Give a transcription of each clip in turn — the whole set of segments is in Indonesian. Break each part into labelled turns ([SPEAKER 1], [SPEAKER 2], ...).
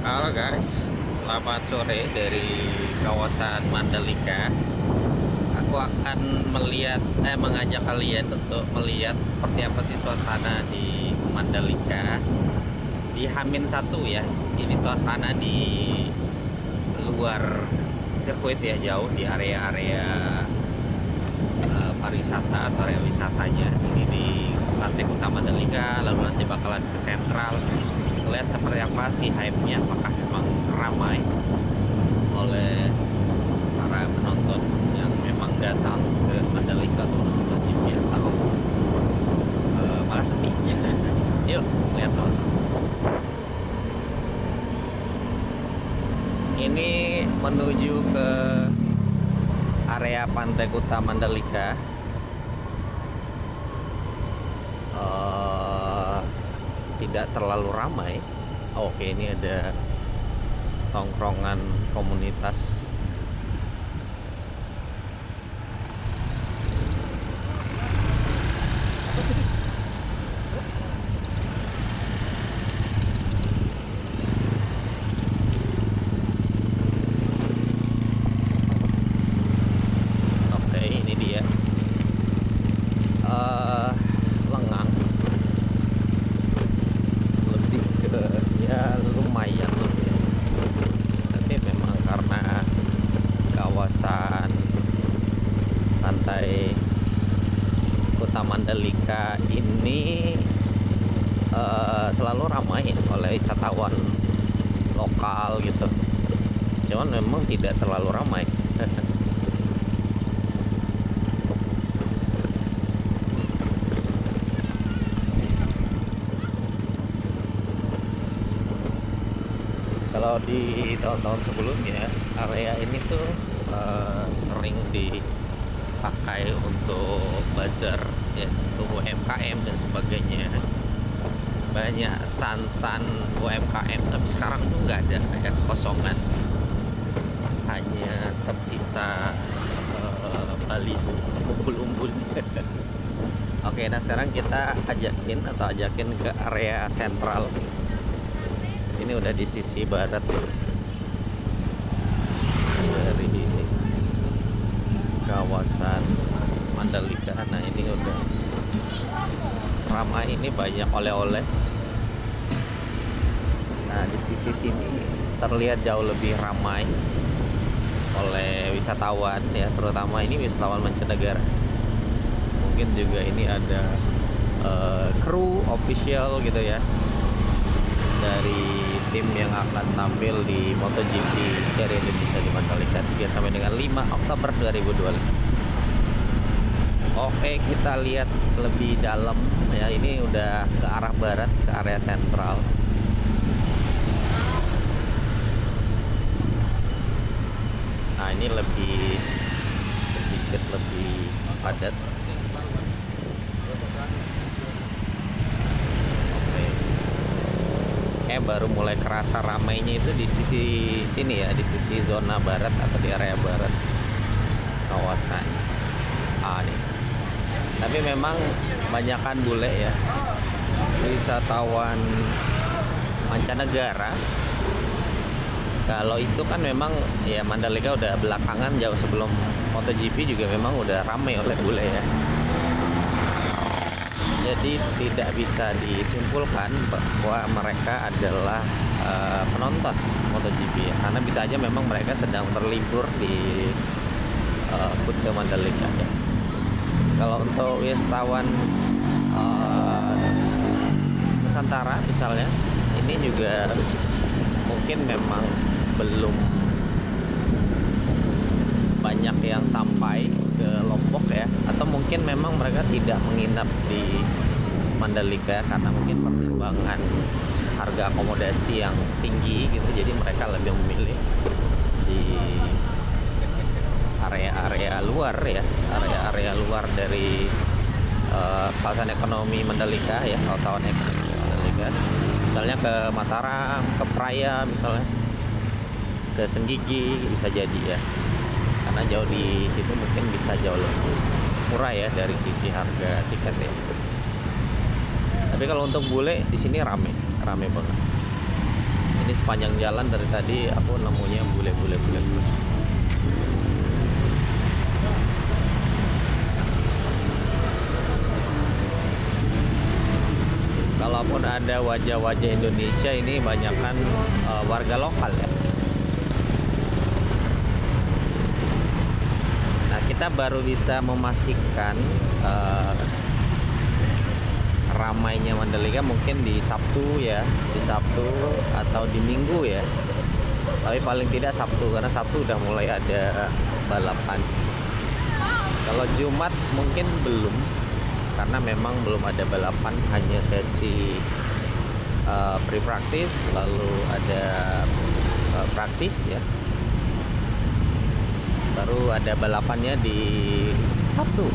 [SPEAKER 1] Halo guys, selamat sore dari kawasan Mandalika. Aku akan mengajak kalian untuk melihat seperti apa sih suasana di Mandalika di Hamin 1 ya. Ini suasana di luar sirkuit ya, jauh di area-area pariwisata atau area wisatanya. Ini di Pantai Kuta Mandalika, lalu nanti bakalan ke Sentral. Lihat seperti apa sih hype-nya, apakah memang ramai oleh para penonton yang memang datang ke Mandalika untuk menonton MotoGP atau malah sepi. Yuk lihat sama-sama. Ini menuju ke area Pantai Kuta Mandalika. Tidak terlalu ramai. Oke, ini ada tongkrongan komunitas. Oke, ini dia lengang, lebih ke ya lumayan lebih. Tapi memang karena kawasan Pantai Kuta Mandalika ini selalu ramai oleh wisatawan lokal gitu. Cuman memang tidak terlalu ramai. Kalau di tahun-tahun sebelumnya, area ini tuh sering dipakai untuk bazar ya, untuk UMKM dan sebagainya. Banyak stand-stand UMKM, tapi sekarang tuh nggak ada, kayak kosongan. Hanya tersisa baliho umbul-umbul. Oke, nah sekarang kita ajakin ke area sentral. Ini udah di sisi barat dari kawasan Mandalika. Nah ini udah ramai, ini banyak oleh-oleh. Nah di sisi sini terlihat jauh lebih ramai oleh wisatawan ya, terutama ini wisatawan mancanegara. Mungkin juga ini ada kru official gitu ya, dari tim yang akan tampil di MotoGP Seri Indonesia di Mandalika 3 sampai dengan 5 Oktober 2025. Oke, kita lihat lebih dalam ya. Ini udah ke arah barat, ke area sentral. Nah, ini sedikit lebih padat. Baru mulai kerasa ramainya itu di sisi sini ya, di sisi zona barat atau di area barat kawasan. Nih. Tapi memang banyakan bule ya, wisatawan mancanegara. Kalau itu kan memang ya Mandalika udah belakangan, jauh sebelum MotoGP juga memang udah ramai oleh bule ya. Jadi tidak bisa disimpulkan bahwa mereka adalah penonton MotoGP ya, karena bisa aja memang mereka sedang berlibur di Kuta Mandalika ya. Kalau untuk wisatawan Nusantara misalnya, ini juga mungkin memang belum banyak yang sampai ke Lombok ya, atau mungkin memang mereka tidak menginap di Mandalika karena mungkin pertimbangan harga akomodasi yang tinggi gitu. Jadi mereka lebih memilih di area-area luar ya, area-area luar dari kawasan ekonomi Mandalika ya, kawasan ekonomi Mandalika. Misalnya ke Mataram, ke Praia misalnya, ke Senggigi bisa jadi ya. Karena jauh di situ mungkin bisa jauh lebih murah ya dari sisi harga tiket ya. Tapi kalau untuk bule di sini rame banget. Ini sepanjang jalan dari tadi aku nemunya bule-bule. Kalaupun ada wajah-wajah Indonesia, ini banyakkan warga lokal ya. Nah, kita baru bisa memastikan ramainya Mandalika mungkin di Sabtu ya, di Sabtu atau di Minggu ya. Tapi paling tidak Sabtu, karena Sabtu udah mulai ada balapan. Kalau Jumat mungkin belum, karena memang belum ada balapan, hanya sesi pre-practice, lalu ada praktis ya. Baru ada balapannya di Sabtu.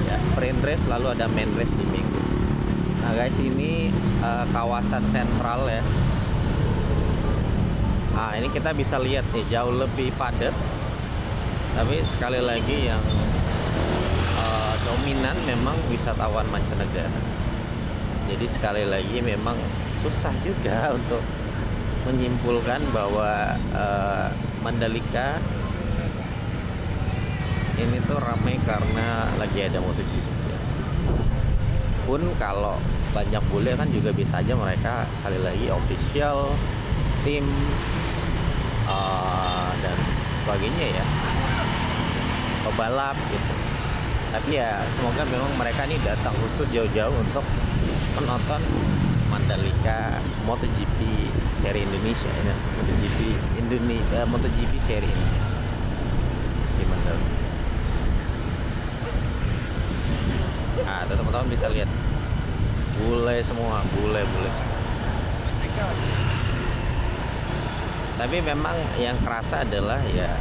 [SPEAKER 1] Ya, sprint race, lalu ada main race di Minggu. Nah guys, ini kawasan sentral ya. Nah ini kita bisa lihat nih, jauh lebih padat. Tapi sekali lagi yang dominan memang wisatawan mancanegara. Jadi sekali lagi memang susah juga untuk menyimpulkan bahwa Mandalika ini tuh ramai karena lagi ada MotoGP. Pun kalau banyak bule kan juga bisa aja mereka sekali lagi official, tim dan sebagainya ya, pebalap gitu. Tapi ya semoga memang mereka ini datang khusus jauh-jauh untuk menonton Mandalika MotoGP seri Indonesia ya. MotoGP seri Indonesia di Mandalika. Nah, teman-teman bisa lihat bule semua. Tapi memang yang kerasa adalah ya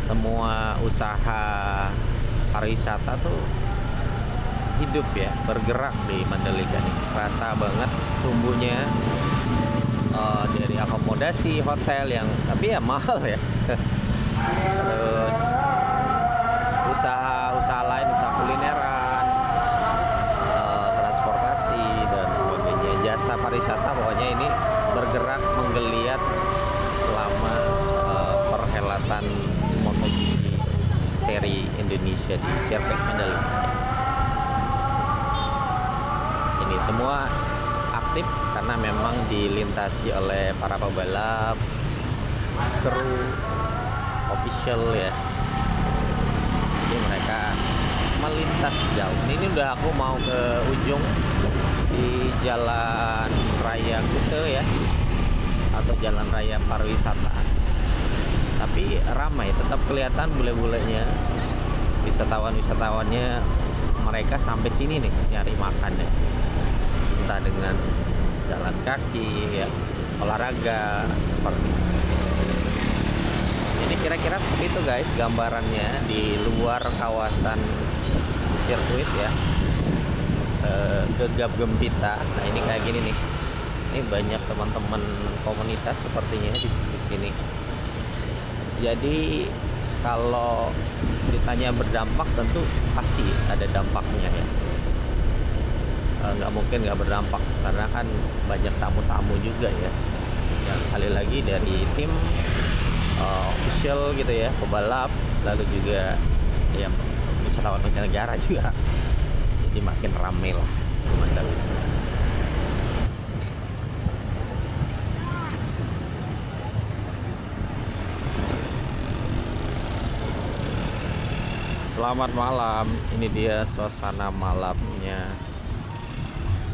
[SPEAKER 1] semua usaha pariwisata tuh hidup ya, bergerak di Mandalika nih. Kerasa banget tumbuhnya dari akomodasi hotel yang tapi ya mahal ya. Terus usaha lain, usaha kulineran, transportasi dan sebagainya, jasa pariwisata, pokoknya ini bergerak menggeliat selama perhelatan MotoGP seri Indonesia di sirkuit Mandalika. Ini semua aktif karena memang dilintasi oleh para pebalap, kru, official ya. Jadi mereka melintas jauh. Ini udah aku mau ke ujung di Jalan Raya Kute ya, atau Jalan Raya Pariwisata. Tapi ramai, tetap kelihatan bule-bulenya, wisatawan-wisatawannya. Mereka sampai sini nih nyari makan ya, entah dengan jalan kaki ya, olahraga seperti itu. Jadi kira-kira seperti itu guys gambarannya di luar kawasan sirkuit ya, gegap gempita. Nah ini kayak gini nih, ini banyak teman-teman komunitas sepertinya di sisi sini. Jadi kalau ditanya berdampak, tentu pasti ada dampaknya ya. Nggak mungkin nggak berdampak, karena kan banyak tamu-tamu juga ya, yang sekali lagi dari tim official gitu ya, pebalap, lalu juga ya wisatawan mancanegara juga. Jadi makin ramai lah di Mandalika. Selamat malam, ini dia suasana malamnya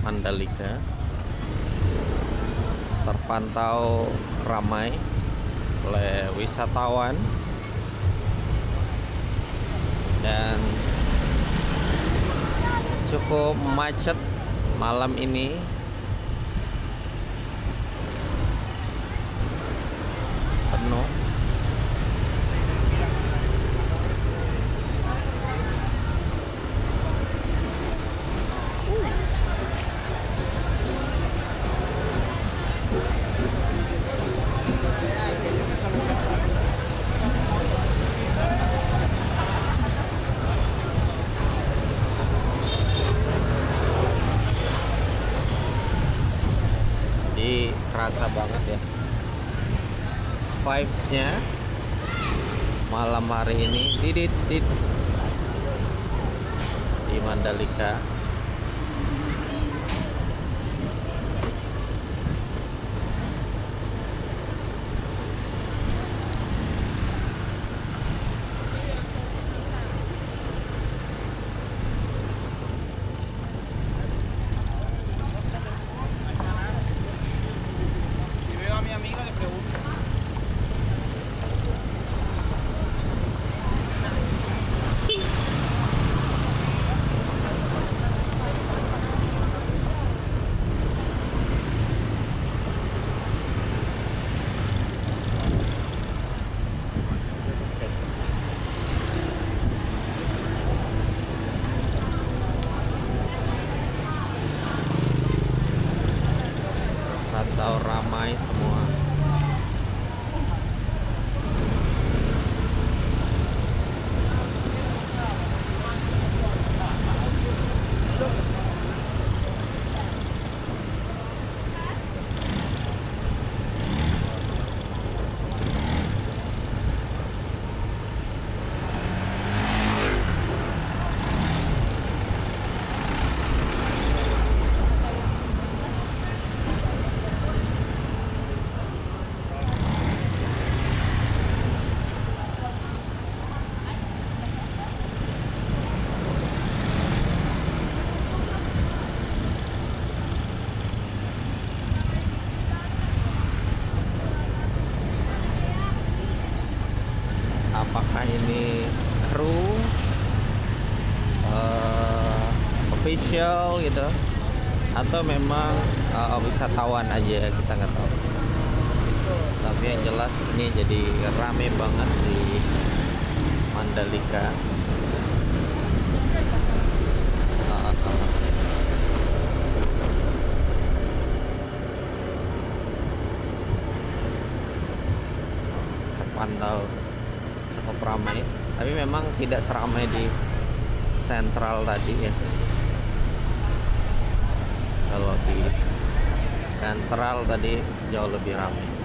[SPEAKER 1] Mandalika. Terpantau ramai oleh wisatawan dan cukup macet malam ini. Penuh. jadi kerasa banget ya vibes-nya malam hari ini di Mandalika.
[SPEAKER 2] Si veo a mi amiga le pregunto.
[SPEAKER 1] Atau ramai semua. Apakah ini kru official gitu atau memang wisatawan aja, kita nggak tahu. Tapi yang jelas ini jadi rame banget di Mandalika. Terpantau cukup ramai, tapi memang tidak seramai di sentral tadi ya. Kalau di sentral tadi jauh lebih ramai.